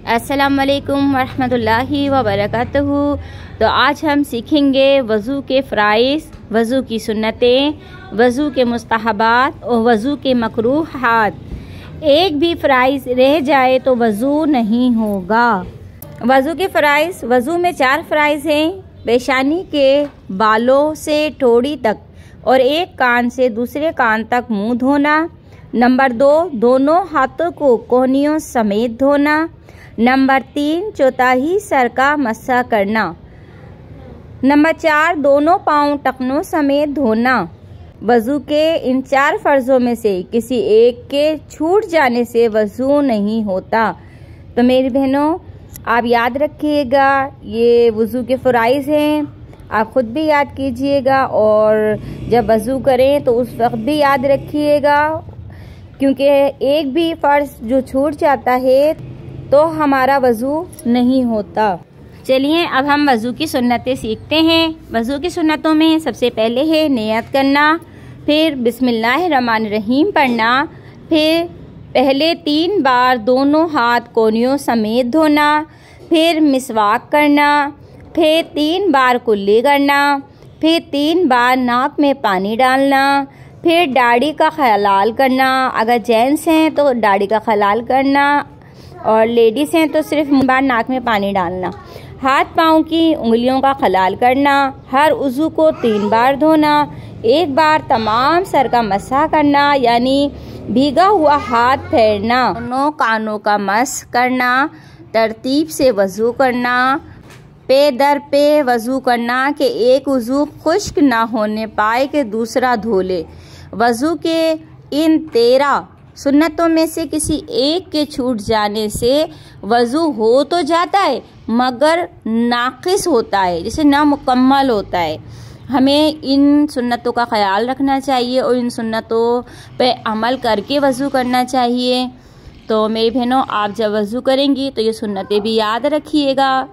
अस्सलामुअलैकुम वरहमतुल्लाहि वबरकातुहू। तो आज हम सीखेंगे वज़ू के फ़राइज़, वज़ू की सुन्नतें, वज़ू के मुस्तहबात और वज़ू के मकरूहात। एक भी फ़राइज़ रह जाए तो वज़ू नहीं होगा। वज़ू के फ़राइज़, वज़ू में 4 फ़राइज़ हैं। पेशानी के बालों से ठोड़ी तक और एक कान से दूसरे कान तक मुंह धोना। नंबर 2, दोनों हाथों को कोहनियों समेत धोना। नंबर 3, चौथाई सर का मस्सा करना। नंबर 4, दोनों पाँव टखनों समेत धोना। वज़ू के इन 4 फ़र्ज़ों में से किसी एक के छूट जाने से वज़ू नहीं होता। तो मेरी बहनों, आप याद रखिएगा, ये वज़ू के फ़राइज़ हैं, आप ख़ुद भी याद कीजिएगा और जब वज़ू करें तो उस वक्त भी याद रखिएगा, क्योंकि एक भी फ़र्ज़ जो छूट जाता है तो हमारा वज़ू नहीं होता। चलिए अब हम वज़ू की सुन्नतें सीखते हैं। वज़ू की सुन्नतों में सबसे पहले है नियत करना, फिर बिस्मिल्लाहिर्रहमानिर्रहीम पढ़ना, फिर पहले 3 बार दोनों हाथ कोहनियों समेत धोना, फिर मिसवाक करना, फिर 3 बार कुल्ली करना, फिर 3 बार नाक में पानी डालना, फिर दाढ़ी का खलाल करना। अगर जेंट्स हैं तो दाढ़ी का खलाल करना और लेडीज़ हैं तो सिर्फ बार नाक में पानी डालना। हाथ पाँव की उंगलियों का खलाल करना। हर उज़ू को 3 बार धोना। 1 बार तमाम सर का मसा करना, यानी भीगा हुआ हाथ फेरना। दोनों कानों का मस करना। तरतीब से वज़ू करना। पे दर पे वज़ू करना कि एक वज़ू खुश्क ना होने पाए कि दूसरा धो ले। वज़ू के इन 13 सुन्नतों में से किसी एक के छूट जाने से वज़ू हो तो जाता है मगर नाक़िस होता है, जैसे नामुकम्मल होता है। हमें इन सुन्नतों का ख्याल रखना चाहिए और इन सुन्नतों पे अमल करके वज़ू करना चाहिए। तो मेरी बहनों, आप जब वज़ू करेंगी तो ये सुन्नतें भी याद रखिएगा,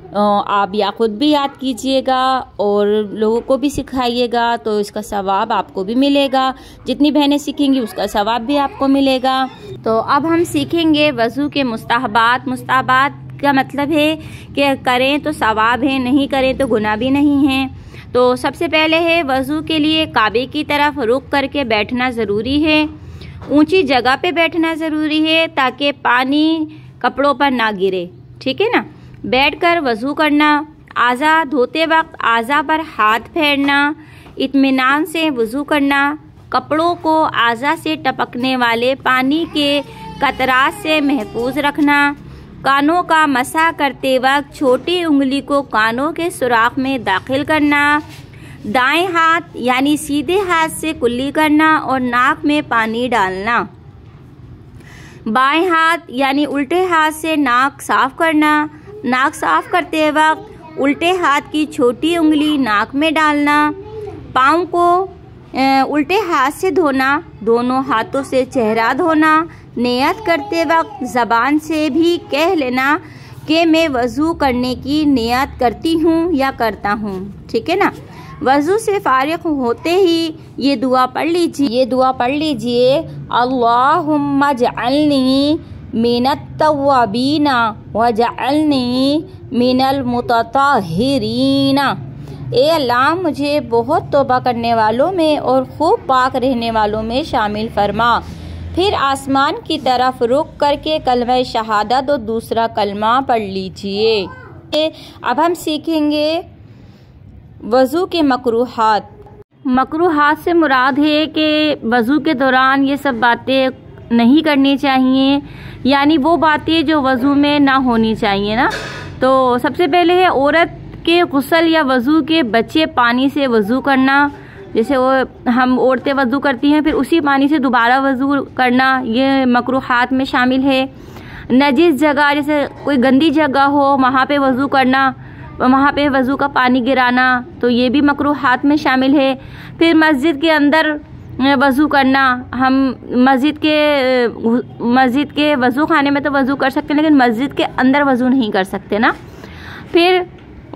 आप या खुद भी याद कीजिएगा और लोगों को भी सिखाइएगा, तो इसका सवाब आपको भी मिलेगा। जितनी बहनें सीखेंगी उसका सवाब भी आपको मिलेगा। तो अब हम सीखेंगे वज़ू के मुस्तहबात। मुस्तहबात का मतलब है कि करें तो सवाब है, नहीं करें तो गुनाह भी नहीं है। तो सबसे पहले है वज़ू के लिए काबे की तरफ रुख करके बैठना ज़रूरी है। ऊंची जगह पे बैठना ज़रूरी है ताकि पानी कपड़ों पर ना गिरे, ठीक है ना। बैठकर वज़ू करना। आज़ा धोते वक्त आज़ा पर हाथ फेरना। इत्मीनान से वज़ू करना। कपड़ों को आज़ा से टपकने वाले पानी के कतरात से महफूज रखना। कानों का मसा करते वक्त छोटी उंगली को कानों के सुराख में दाखिल करना। दाएं हाथ यानी सीधे हाथ से कुल्ली करना और नाक में पानी डालना। बाएं हाथ यानी उल्टे हाथ से नाक साफ करना। नाक साफ करते वक्त उल्टे हाथ की छोटी उंगली नाक में डालना। पाँव को उल्टे हाथ से धोना। दोनों हाथों से चेहरा धोना। नियत करते वक्त ज़बान से भी कह लेना कि मैं वज़ू करने की नियत करती हूँ या करता हूँ, ठीक है ना। वज़ू से फारिग होते ही ये दुआ पढ़ लीजिए, अल्लाहुम्मा जअलनी मिनत तव्वाबीना वजअलनी मिनल मुतताहिरीना। ए अल्लाह, मुझे बहुत तौबा करने वालों में और खूब पाक रहने वालों में शामिल फरमा। फिर आसमान की तरफ रुख करके कलमा शहादत और दूसरा कलमा पढ़ लीजिए। अब हम सीखेंगे वज़ू के मकरूहात। मकरूहात से मुराद है कि वज़ू के दौरान ये सब बातें नहीं करनी चाहिए, यानी वो बातें जो वज़ू में ना होनी चाहिए ना। तो सबसे पहले है औरत के गुस्ल या वज़ू के बचे पानी से वज़ू करना। जैसे वो हम औरतें वज़ू करती हैं फिर उसी पानी से दोबारा वज़ू करना, ये मकरूहात में शामिल है। नजिस जगह, जैसे कोई गंदी जगह हो वहाँ पे वज़ू करना, वहाँ पे वज़ू का पानी गिराना, तो ये भी मकरूहात में शामिल है। फिर मस्जिद के अंदर वज़ू करना। हम मस्जिद के वज़ू खाने में तो वज़ू कर सकते हैं, लेकिन मस्जिद के अंदर वज़ू नहीं कर सकते ना। फिर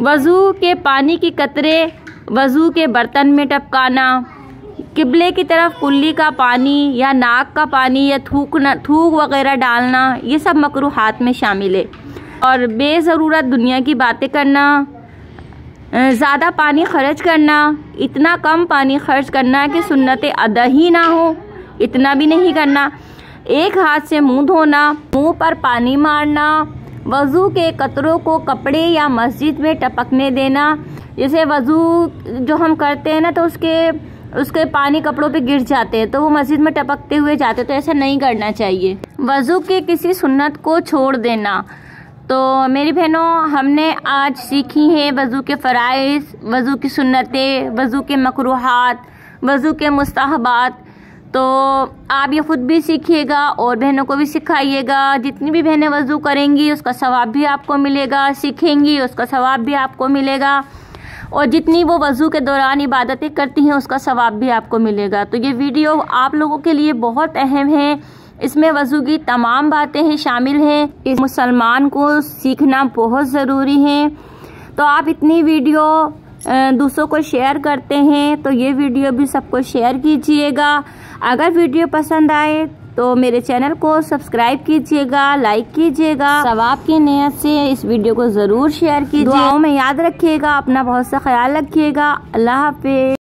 वज़ू के पानी की कतरे वज़ू के बर्तन में टपकाना, किबले की तरफ कुल्ली का पानी या नाक का पानी या थूक वगैरह डालना, ये सब मकरूहात में शामिल है। और बेज़रूरत दुनिया की बातें करना, ज़्यादा पानी खर्च करना, इतना कम पानी खर्च करना कि सुन्नतें अदा ही ना हो, इतना भी नहीं करना। एक हाथ से मुंह धोना, मुंह पर पानी मारना, वज़ू के कतरों को कपड़े या मस्जिद में टपकने देना। जैसे वज़ू जो हम करते हैं ना, तो उसके पानी कपड़ों पे गिर जाते हैं, तो वो मस्जिद में टपकते हुए जाते, तो ऐसा नहीं करना चाहिए। वज़ू के किसी सुन्नत को छोड़ देना। तो मेरी बहनों, हमने आज सीखी हैं वज़ू के फ़राइज़, वज़ू की सुन्नतें, वज़ू के मकरूहात, वज़ू के मुस्तहबात। तो आप ये ख़ुद भी सीखिएगा और बहनों को भी सिखाइएगा। जितनी भी बहनें वज़ू करेंगी उसका सवाब भी आपको मिलेगा, सीखेंगी उसका सवाब भी आपको मिलेगा, और जितनी वो वज़ू के दौरान इबादतें करती हैं उसका सवाब भी आपको मिलेगा। तो ये वीडियो आप लोगों के लिए बहुत अहम है। इसमें वज़ू की तमाम बातें हैं शामिल हैं। इस मुसलमान को सीखना बहुत ज़रूरी है। तो आप इतनी वीडियो दूसरों को शेयर करते हैं, तो ये वीडियो भी सबको शेयर कीजिएगा। अगर वीडियो पसंद आए तो मेरे चैनल को सब्सक्राइब कीजिएगा, लाइक कीजिएगा। सवाब की नियत से इस वीडियो को ज़रूर शेयर कीजिए। दुआओं में याद रखिएगा, अपना बहुत सा ख्याल रखिएगा। अल्लाह हाफ़िज़।